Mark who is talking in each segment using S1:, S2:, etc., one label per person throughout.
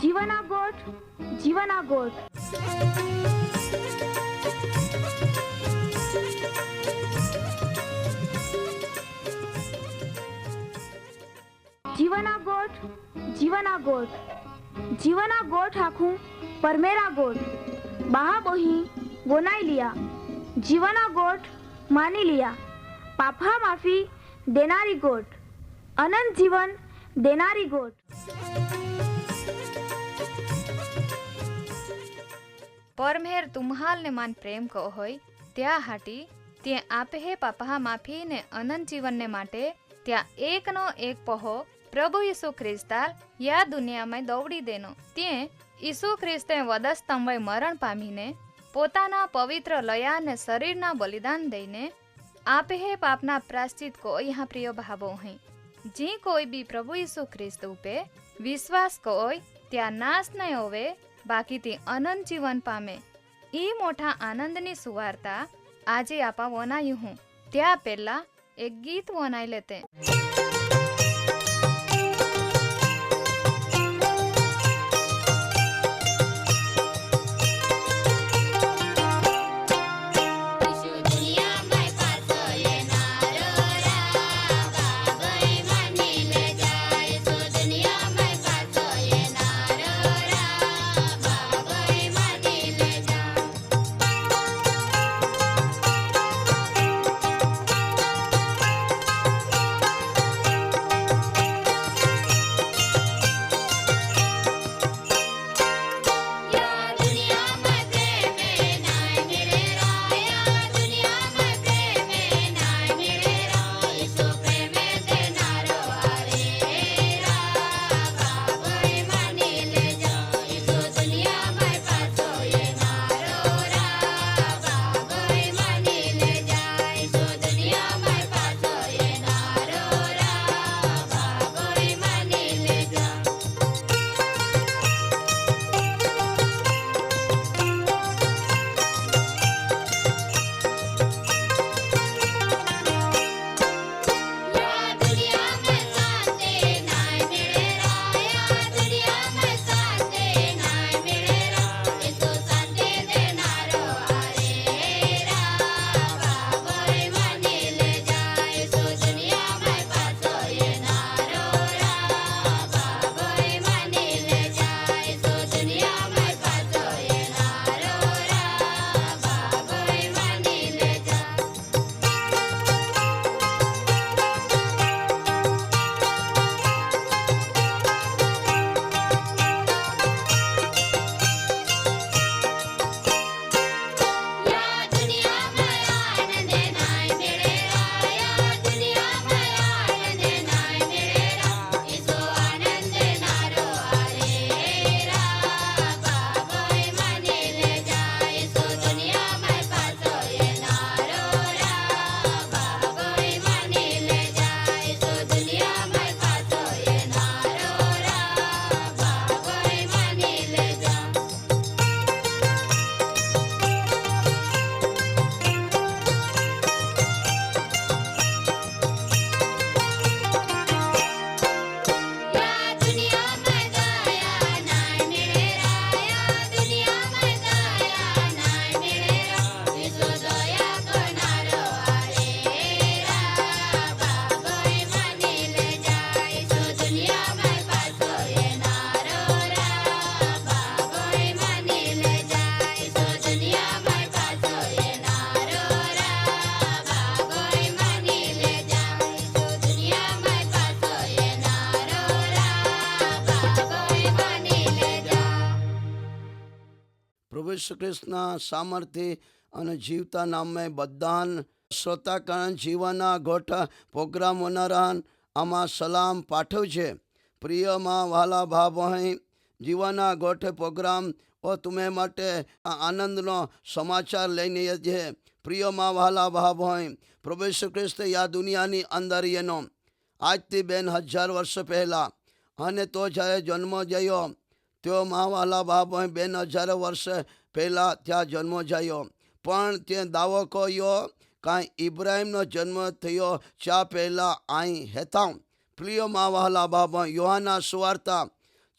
S1: જીવના ગોઠ જીવના ગોઠ જીવના ગોઠ જીવના ગોઠ જીવના ગોઠ આખું પરમેરા ગોઠ બહા બોહી ગોનાઈ लिया जीवना गोठ मानी लिया पापा माफी देनारी गोठ अनंत जीवन देनारी गोठ।
S2: परमेर तुम्हाल ने मान प्रेम को होय त्या हाटी ते आपे हे पापा माफी ने अनंत जीवन ने माटे त्या एक नो एक पहो प्रभु यीशु ख्रिस्ताल या दुनिया में दौड़ी देनो ते यीशु ख्रिस्ते वधस्तंभे मरण पामीने पोताना पवित्र लया ने शरीरना बलिदान दईने आपे हे पापना प्राश्चित को यहाँ प्रिय भावो है जी कोई भी प्रभु यीशु ख्रिस्त पे विश्वास कोय त्या नाश नहीं होवे बाकी ती अनंत जीवन पामे ई मोटा आनंदनी सुवार्ता आजे आपा वनायु हूँ त्या पहला एक गीत वनाई लेते।
S3: પ્રભુ ઈસુ ખ્રિસ્તના સામર્થ્ય અને જીવતા નામે બધાન શ્રોતાકણ જીવના ગોઠ પ્રોગ્રામ વનારાન આમાં સલામ પાઠવજે। પ્રિયમાં વાલા ભાવ વहीं જીવના ગોઠ પ્રોગ્રામ ઓ तुम्हें માટે આનંદનો સમાચાર લઈને છે। પ્રિયમાં વાલા ભાવ વहीं પ્રભુ ઈસુ ખ્રિસ્ત આ દુનિયાની અંદર એનો આજથી 2000 વર્ષ પહેલાં અને તો જ્યારે જન્મ જયો त्यो महावाला बाप 2000 वर्ष पहला त्या जन्म जायो पण ते दावो कयो काई इब्राहिमनो जन्म थयो चा पहला आई हेता प्रिय महावाला बाप योहाना सुवार्ता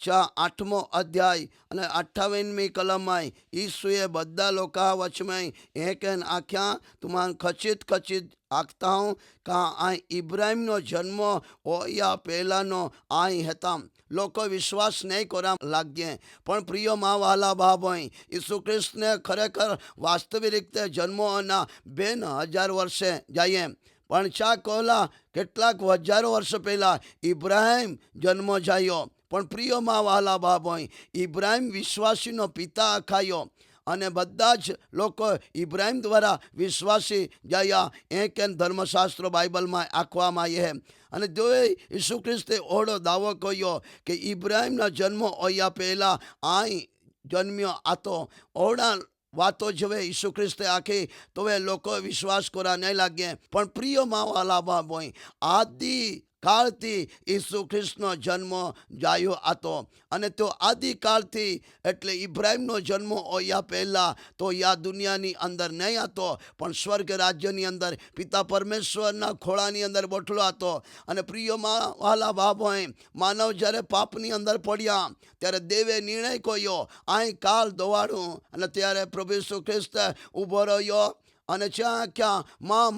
S3: ચા 8મો અધ્યાય અને 28મી કલમમાં ઈસુએ બધા લોકો વચમાં એકન આખ્યા તુમાન ખચિત ખચિત આખતા હું કા આ ઇબ્રાહિમનો જન્મ ઓયા પહેલાંનો આઈ હતા. લોકો વિશ્વાસ નહીં કરવા લાગ્યે, પણ પ્રિયમાં વાલા ભાઈ ઈસુ ખ્રિસ્તને ખરેખર વાસ્તવિક રીતે જન્મોના 2000 વર્ષે જઈએ. પણ ચા કોલા કેટલાક હજારો વર્ષ પહેલાં ઇબ્રાહિમ જન્મ જાયો. પણ પ્રિયમાં વાલા ભાઈ ઇબ્રાહિમ વિશ્વાસીનો પિતા અખાયો અને બધા જ લોકો ઇબ્રાહિમ દ્વારા વિશ્વાસી જયા એ કેન ધર્મશાસ્ત્ર બાઇબલમાં આખવામાં આવે. અને જોએ ઈસુ ખ્રિસ્તે ઓળો દાવો કર્યો કે ઇબ્રાહિમના જન્મ ઓયા પહેલાં આઈ જન્મ્યો આતો ઓળા વાતો જવે ઈસુ ખ્રિસ્તે આખી તો એ લોકો વિશ્વાસ કરવા નહીં લાગે. પણ પ્રિયમાં વાલા ભાઈ આદિ કાળથી ઈસુ ખ્રિસ્તનો જન્મ જાયો હતો. અને તો આદિકાળથી એટલે ઇબ્રાહિમનો જન્મ ઓયા પહેલાં તો યા દુનિયાની અંદર નહીં હતો, પણ સ્વર્ગ રાજ્યની અંદર પિતા પરમેશ્વરના ખોળાની અંદર બેઠલો હતો. અને પ્રિયમાં વાલા ભાઈ માનવ જ્યારે પાપની અંદર પડ્યા ત્યારે દેવે નિર્ણય કર્યો અહીં કાલ દોવાડું. અને ત્યારે પ્રભુ ઈસુ ખ્રિસ્ત ઊભો રહ્યો અને ક્યાં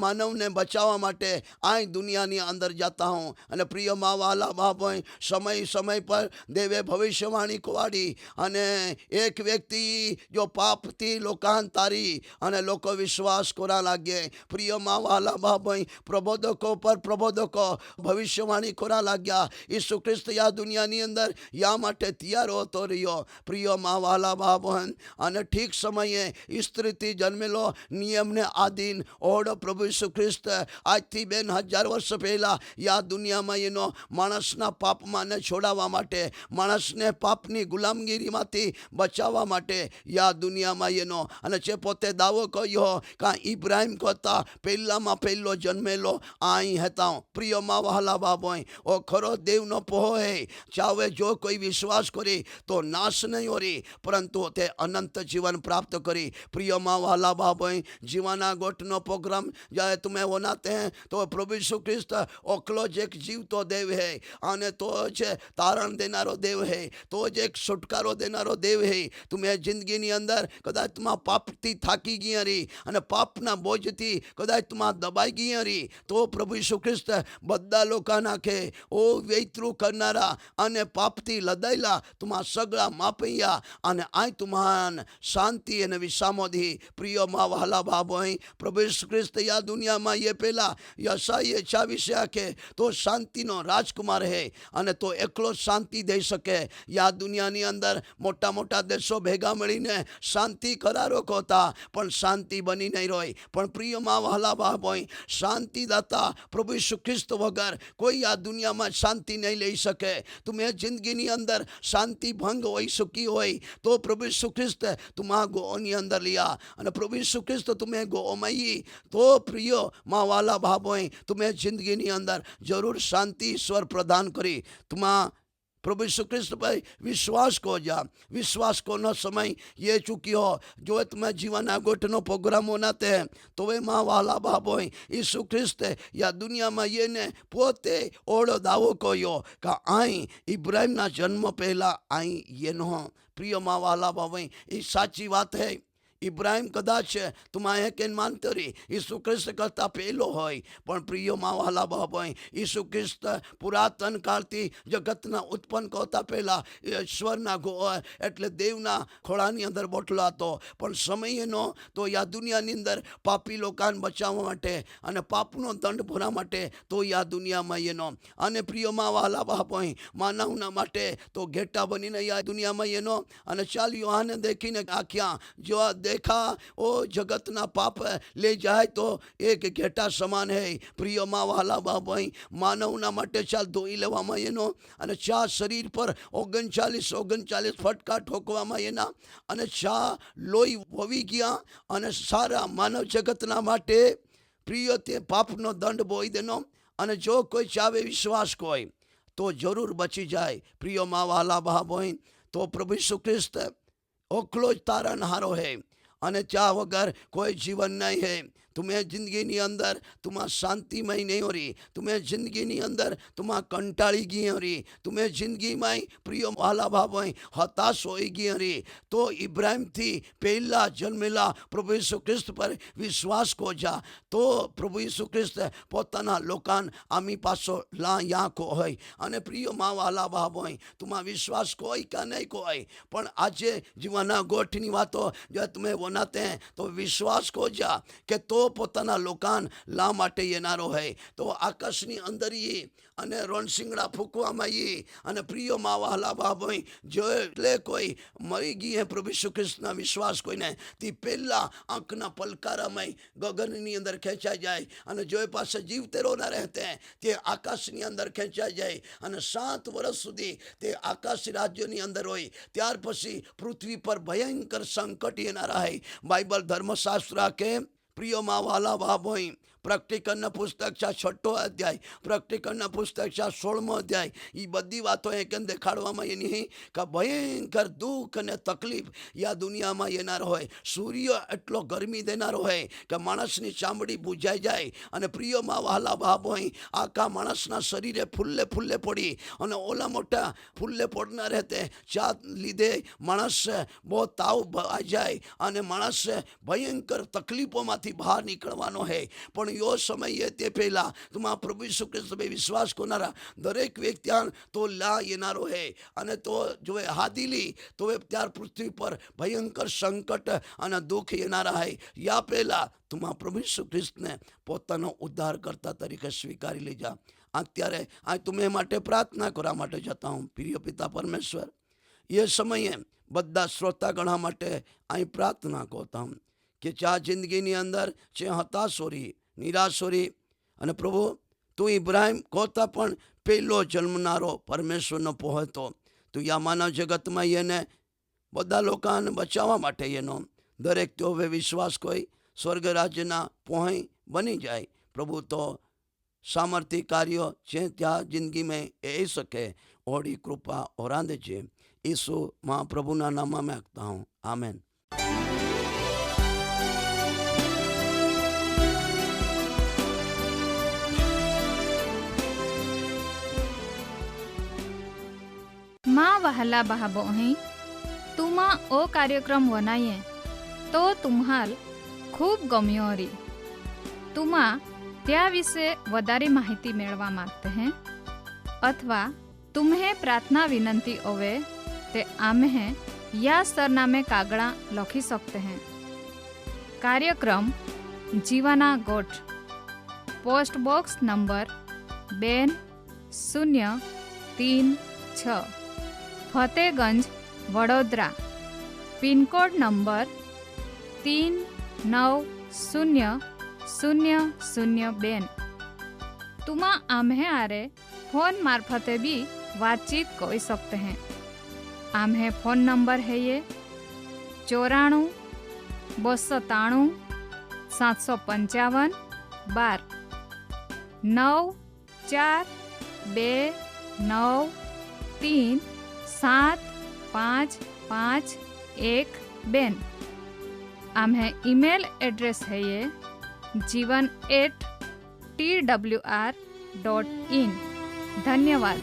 S3: માનવને બચાવવા માટે આ દુનિયાની અંદર જતા હું. અને પ્રિયમાં વાલા ભાઈ સમય પર દેવે ભવિષ્યવાણી કવાડી અને એક વ્યક્તિ જો પાપથી લોકાંતારી અને લોકો વિશ્વાસ કરવા લાગે. પ્રિયમાં વાલા ભાઈ પ્રબોધકો પર પ્રબોધકો ભવિષ્યવાણી કરવા લાગ્યા. ઈસુ ખ્રિસ્ત આ દુનિયાની અંદર યા માટે તૈયાર હોતો રહ્યો. પ્રિયમાં વાલા ભાઈ અને ઠીક સમયે સ્ત્રીથી જન્મેલો નિયમને આધીન ઓળો પ્રભુ ઈસુ ખ્રિસ્ત આજથી 2000 વર્ષ પહેલાં યા દુનિયામાં એનો માણસના પાપમાંને છોડાવવા માટે, માણસને પાપની ગુલામગીરીમાંથી બચાવવા માટે યા દુનિયામાં એનો અને જે પોતે દાવો કર્યો કાં ઇબ્રાહિમ કરતા પહેલામાં પહેલો જન્મેલો અહીં હતા. પ્રિયમાં વહાલા ભાઈ ઓ ખરો દેવનો પહોળો હે. ચાવે જો કોઈ વિશ્વાસ કરી તો નાશ નહીં હોરી પરંતુ તે અનંત જીવન પ્રાપ્ત કરી. પ્રિયમાં વહાલા ભાઈ જીવન गोट प्रोग्राम जाए तुम्हें होनाते हैं तो प्रभु यीशु ख्रिस्त ओकलो ज एक जीवतो देव है आने तो ज तारण देनारो देव है, तो ज एक छुटकारो देनारो देव है. तुम्हें जिंदगी अंदर कदाच तुम पापथी थाकी गई हरी અને પાપના બોજથી કદાચ तुम दबाई गई हरी तो प्रभु यीशु ख्रिस्त બધા લોકો નાખે ઓ વેતરું કરનારા અને પાપથી લદાયેલા तुम સગળા માપૈયા અને આ तुमान શાંતિ અને વિસામોધી. પ્રિયમાં વહાલા ભાઈ પ્રભુ ઈસુ ખ્રિસ્ત આ દુનિયામાં એ પહેલા યશાઈએ 26 આખે તો શાંતિનો રાજકુમાર હે અને તો એકલો શાંતિ દઈ શકે. આ દુનિયાની અંદર મોટા મોટા દેશો ભેગા મળીને શાંતિ કરારો કોતા પણ શાંતિ બની નહીં રહી. પણ પ્રિયમાં વહાલા ભાઈ શાંતિદાતા પ્રભુ ઈસુ ખ્રિસ્ત વગર કોઈ આ દુનિયામાં શાંતિ નહીં લઈ શકે. तुम्हें जिंदगी अंदर शांति भंग हो चुकी हो तो प्रभु यीशु ख्रिस्त तुम्हारा गोनी अंदर लिया और प्रभु यीशु ख्रिस्त तुम्हें गोमयी तो प्रिय माँ वाला भाई तुम्हें जिंदगी अंदर जरूर शांति ईश्वर प्रदान करी. तुम्हारा प्रभु यीशु ख्रिस्त पर विश्वास को जा. विश्वास को न समय ये चुकी हो जो तुम्हें जीवन गोटनो प्रोग्राम होनाते हैं तो वे माँ वाला भाई यीशु ख्रिस्त या दुनिया में ये ने पोते ओढ़ो दावो कोयो का आई इब्राहिम ना जन्म पहला आई ये नो. प्रिय माँ वाला भाई ये साची बात है. इब्राहिम कदाच तुम्हें केन मानते रही यीशु ख्रिस्त करता पहलो होय पण प्रिय मावाला भाई यीशु ख्रिस्त पुरातन कालथी जगतना उत्पन्न करता पहला ईश्वरना गो एटले देवना खोळानी अंदर बोटलो हतो. पण समयनो तो या दुनियानी अंदर पापी लोकान बचाववा माटे अने पापनो दंड भरवा माटे तो या दुनियामां एनो अने प्रिय मावाला भाई मानवना माटे तो घेटा बनीने या दुनियामां एनो अने चाल योहाने देखीने आख्या जो देखा ओ जगतना पाप ले जाए तो एक घेटा समान है. प्रिय माँ वाला भाई मानवना माटे चाल धोई लेवामां एनो अने चा शरीर पर 39 फटका ठोकवामां एना अने चा लोही वही गया अने सारा मानव जगतना माटे प्रिय ते पापनो दंड बोई देनो अने जो कोई चावे विश्वास कोई तो जरूर बची जाए. प्रिय माँ वाला भाई तो प्रभु यीशु ख्रिस्त ओखलो ज तारणहारो है अने चा वगर कोई जीवन नहीं है. तुम्हें जिंदगी अंदर तुम्हें शांतिमय नहीं हो रही, तुम्हें जिंदगी अंदर तुम्हें कंटाળી गई हो रही, तुम्हें जिंदगी में प्रिय वाला भाव हताश हो गई हो रही, तो इब्राहिम थी पहला जन्मेला प्रभु यीशु ख्रिस्त पर विश्वास को जा, तो प्रभु यीशु ख्रिस्त પોતાના લોકાન આમી પાસો લા યાકો હોય અને પ્રિય માં વાલા ભાવ હોય, तुम्हें विश्वास कोई का नहीं कोई, पण આજે જીવાના ગોઠની વાતો જો તમે વનાતે हैं तो विश्वास को जा કે તો પોતાના લોકાન લા માટે येનારો હોય, તો આકાશની અંદર એ અને રોણસિંગડા ફૂંકવામાં એ અને પ્રિય માં વાલા ભાવ હોય જો એટલે કોઈ મરી ગઈ હે પ્રભુ ઈસુ ખ્રિસ્તના વિશ્વાસ કોઈને તે પહેલા આંખના પલકારામાં ગગનની અંદર ખેંચાઈ જાય અને જો પાસે જીવતેરો ના રહેતે તે આકાશની અંદર ખેંચાઈ જાય અને 7 વર્ષ સુધી તે આકાશ રાજ્યની અંદર હોય, ત્યાર પછી પૃથ્વી પર ભયંકર સંકટ એના રહે. બાઇબલ ધર્મશાસ્ત્ર કે પ્રિયમાં વાલા ભાવ હોય પ્રકટીકરણના પુસ્તક છે 6 અધ્યાય, પ્રકટીકરણના પુસ્તક છે 16મો અધ્યાય, એ બધી વાતો કેમ દેખાડવામાં એની કે ભયંકર દુઃખ અને તકલીફ આ દુનિયામાં એનાર હોય. સૂર્ય એટલો ગરમી દેનારો હોય કે માણસની ચામડી બુજાઈ જાય અને પ્રિયમાં વહાલા ભાવ હોય આખા માણસના શરીરે ફૂલ્લે ફૂલ્લે પડી અને ઓલા મોટા ફૂલ્લે પડના રહેતે ચા લીધે માણસ બહુ તાવ આવી જાય અને માણસ ભયંકર તકલીફોમાંથી બહાર નીકળવાનો હોય. પણ યો સમય તે પહેલા તમારા પ્રભુ ઈસુ ખ્રિસ્ત પર વિશ્વાસ કરનારા દરેક વ્યક્તિ તો લા येनारो है અને તો જો હાદીલી તો ત્યાર પૃથ્વી પર ભયંકર સંકટ અને દુઃખ येनारा है. યા પહેલા તમારા પ્રભુ ઈસુ ખ્રિસ્તને પોતાનો ઉદ્ધારકર્તા તરીકે સ્વીકારી લેજા. અત્યારે આ તમે માટે પ્રાર્થના કરવા માટે જતા હું. પ્રિય પિતા પરમેશ્વર, એ સમયે બધા શ્રોતાગણા માટે અહીં પ્રાર્થના કરતા હું કે ચા જિંદગીની અંદર છે હતાશ हो रही, નિરાશ हो रही અને પ્રભુ તું ઇબ્રાહિમ કોતા પણ પહેલો જન્મનારો પરમેશ્વરનો પહોંચતો, તું યા માનવ જગતમાં એને બધા લોકોને બચાવવા માટે એનો દરેક તો હવે વિશ્વાસ કોઈ સ્વર્ગ રાજ્યના પહોંચ બની જાય. પ્રભુ તો સામર્થ્ય કાર્યો છે ત્યાં જિંદગી में એ શકે ઓડી કૃપા ઓરાંદે છે. ઈસુ મહાપ્રભુના નામમાં માગતા હું, આમેન.
S2: माँ वहला बहाबो हैं तुमा ओ कार्यक्रम वनाये तो तुम्हाल खूब गम्यो री. तुमा त्या विषे वधारे माहिती मेळवा मागते हैं अथवा तुम्हें प्रार्थना विनंती होवे ते आम्हे या सरनामे कागड़ा लखी सकते हैं. कार्यक्रम जीवाना गोठ, post box number 2036, Fatehganj, Vadodara. Pincode number 390002. तुमा आम्हे आरे फोन मार्फते भी बातचीत कर सकते हैं. आम्हे फोन नंबर है ये 94 293 755 12 9429375512. आम्हे ईमेल एड्रेस है ये jivan@twr.in. धन्यवाद.